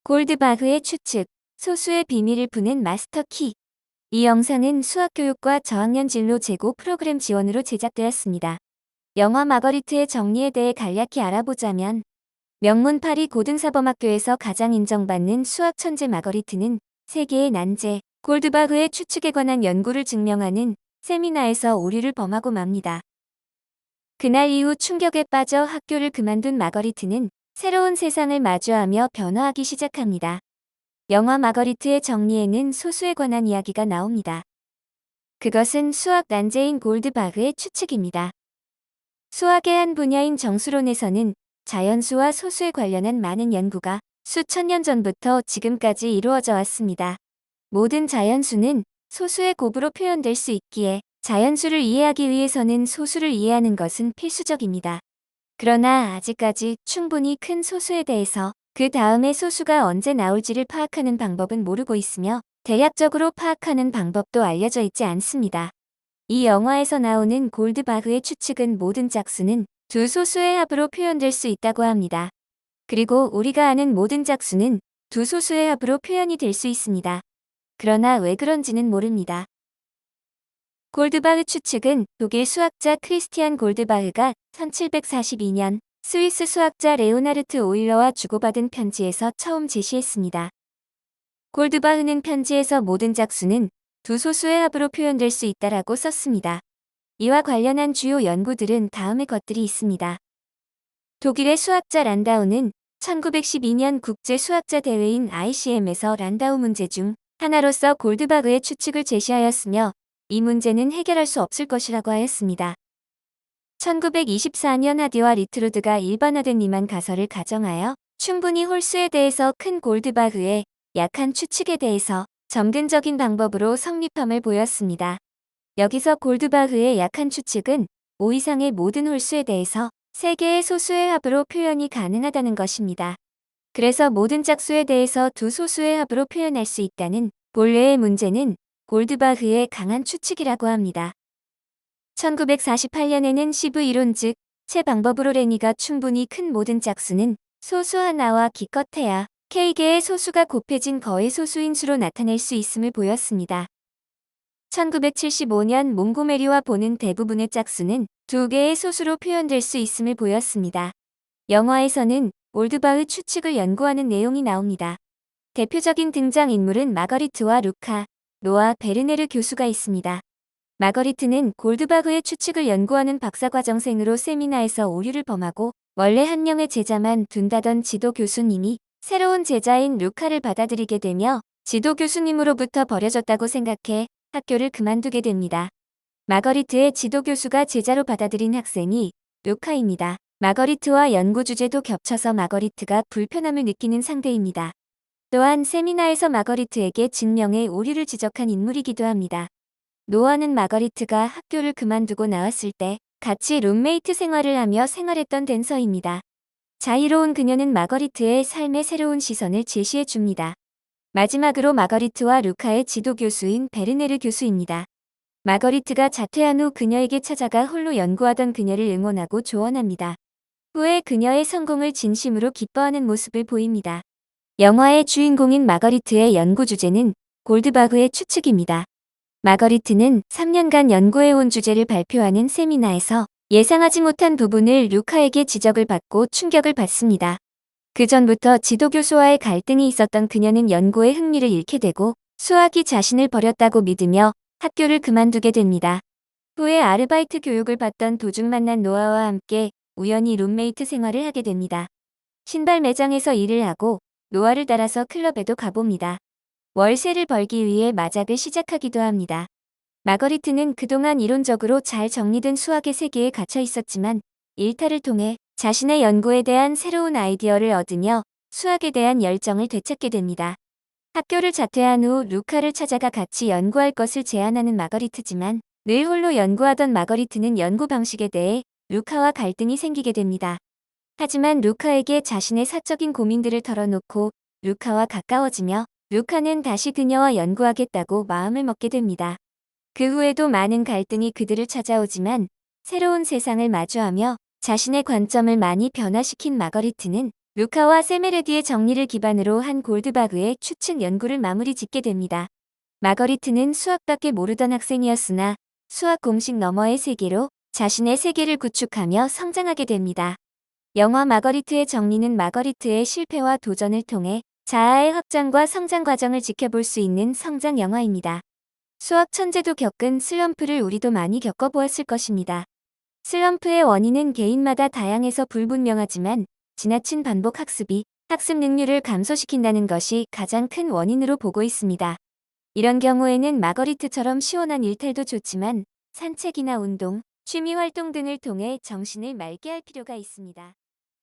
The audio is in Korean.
골드바흐의 추측, 소수의 비밀을 푸는 마스터키. 이 영상은 수학교육과 저학년 진로 제고 프로그램 지원으로 제작되었습니다. 영화 마거리트의 정리에 대해 간략히 알아보자면, 명문 파리 고등사범학교에서 가장 인정받는 수학 천재 마거리트는 세계의 난제, 골드바흐의 추측에 관한 연구를 증명하는 세미나에서 오류를 범하고 맙니다. 그날 이후 충격에 빠져 학교를 그만둔 마거리트는 새로운 세상을 마주하며 변화하기 시작합니다. 영화 마거리트의 정리에는 소수에 관한 이야기가 나옵니다. 그것은 수학 난제인 골드바흐의 추측입니다. 수학의 한 분야인 정수론에서는 자연수와 소수에 관련한 많은 연구가 수천 년 전부터 지금까지 이루어져 왔습니다. 모든 자연수는 소수의 곱으로 표현될 수 있기에 자연수를 이해하기 위해서는 소수를 이해하는 것은 필수적입니다. 그러나 아직까지 충분히 큰 소수에 대해서 그 다음에 소수가 언제 나올지를 파악하는 방법은 모르고 있으며 대략적으로 파악하는 방법도 알려져 있지 않습니다. 이 영화에서 나오는 골드바흐의 추측은 모든 짝수는 두 소수의 합으로 표현될 수 있다고 합니다. 그리고 우리가 아는 모든 짝수는 두 소수의 합으로 표현이 될 수 있습니다. 그러나 왜 그런지는 모릅니다. 골드바흐 추측은 독일 수학자 크리스티안 골드바흐가 1742년 스위스 수학자 레오나르트 오일러와 주고받은 편지에서 처음 제시했습니다. 골드바흐는 편지에서 모든 짝수는 두 소수의 합으로 표현될 수 있다라고 썼습니다. 이와 관련한 주요 연구들은 다음의 것들이 있습니다. 독일의 수학자 란다우는 1912년 국제 수학자 대회인 ICM에서 란다우 문제 중 하나로서 골드바흐의 추측을 제시하였으며 이 문제는 해결할 수 없을 것이라고 하였습니다. 1924년 하디와 리트루드가 일반화된 리만 가설을 가정하여 충분히 홀수에 대해서 큰 골드바흐의 약한 추측에 대해서 점근적인 방법으로 성립함을 보였습니다. 여기서 골드바흐의 약한 추측은 5 이상의 모든 홀수에 대해서 3개의 소수의 합으로 표현이 가능하다는 것입니다. 그래서 모든 짝수에 대해서 두 소수의 합으로 표현할 수 있다는 본래의 문제는 골드바흐의 강한 추측이라고 합니다. 1948년에는 시브 이론 즉 체 방법으로 레니가 충분히 큰 모든 짝수는 소수 하나와 기껏해야 K개의 소수가 곱해진 거의 소수인 수로 나타낼 수 있음을 보였습니다. 1975년 몽고메리와 보는 대부분의 짝수는 2개의 소수로 표현될 수 있음을 보였습니다. 영화에서는 골드바흐 추측을 연구하는 내용이 나옵니다. 대표적인 등장인물은 마거리트와 루카, 노아 베르네르 교수가 있습니다. 마거리트는 골드바흐의 추측을 연구하는 박사과정생으로 세미나에서 오류를 범하고 원래 한 명의 제자만 둔다던 지도 교수님이 새로운 제자인 루카를 받아들이게 되며 지도 교수님으로부터 버려졌다고 생각해 학교를 그만두게 됩니다. 마거리트의 지도 교수가 제자로 받아들인 학생이 루카입니다. 마거리트와 연구 주제도 겹쳐서 마거리트가 불편함을 느끼는 상대입니다. 또한 세미나에서 마거리트에게 증명의 오류를 지적한 인물이기도 합니다. 노아는 마거리트가 학교를 그만두고 나왔을 때 같이 룸메이트 생활을 하며 생활했던 댄서입니다. 자유로운 그녀는 마거리트의 삶의 새로운 시선을 제시해 줍니다. 마지막으로 마거리트와 루카의 지도 교수인 베르네르 교수입니다. 마거리트가 자퇴한 후 그녀에게 찾아가 홀로 연구하던 그녀를 응원하고 조언합니다. 후에 그녀의 성공을 진심으로 기뻐하는 모습을 보입니다. 영화의 주인공인 마거리트의 연구 주제는 골드바흐의 추측입니다. 마거리트는 3년간 연구해온 주제를 발표하는 세미나에서 예상하지 못한 부분을 루카에게 지적을 받고 충격을 받습니다. 그 전부터 지도교수와의 갈등이 있었던 그녀는 연구에 흥미를 잃게 되고 수학이 자신을 버렸다고 믿으며 학교를 그만두게 됩니다. 후에 아르바이트 교육을 받던 도중 만난 노아와 함께 우연히 룸메이트 생활을 하게 됩니다. 신발 매장에서 일을 하고 노아를 따라서 클럽에도 가봅니다. 월세를 벌기 위해 마작을 시작하기도 합니다. 마거리트는 그동안 이론적으로 잘 정리된 수학의 세계에 갇혀 있었지만 일탈을 통해 자신의 연구에 대한 새로운 아이디어를 얻으며 수학에 대한 열정을 되찾게 됩니다. 학교를 자퇴한 후 루카를 찾아가 같이 연구할 것을 제안하는 마거리트지만 늘 홀로 연구하던 마거리트는 연구 방식에 대해 루카와 갈등이 생기게 됩니다. 하지만 루카에게 자신의 사적인 고민들을 털어놓고 루카와 가까워지며 루카는 다시 그녀와 연구하겠다고 마음을 먹게 됩니다. 그 후에도 많은 갈등이 그들을 찾아오지만 새로운 세상을 마주하며 자신의 관점을 많이 변화시킨 마거리트는 루카와 세메르디의 정리를 기반으로 한 골드바그의 추측 연구를 마무리 짓게 됩니다. 마거리트는 수학밖에 모르던 학생이었으나 수학 공식 너머의 세계로 자신의 세계를 구축하며 성장하게 됩니다. 영화 마거리트의 정리는 마거리트의 실패와 도전을 통해 자아의 확장과 성장 과정을 지켜볼 수 있는 성장 영화입니다. 수학 천재도 겪은 슬럼프를 우리도 많이 겪어보았을 것입니다. 슬럼프의 원인은 개인마다 다양해서 불분명하지만 지나친 반복 학습이 학습 능률을 감소시킨다는 것이 가장 큰 원인으로 보고 있습니다. 이런 경우에는 마거리트처럼 시원한 일탈도 좋지만 산책이나 운동, 취미 활동 등을 통해 정신을 맑게 할 필요가 있습니다.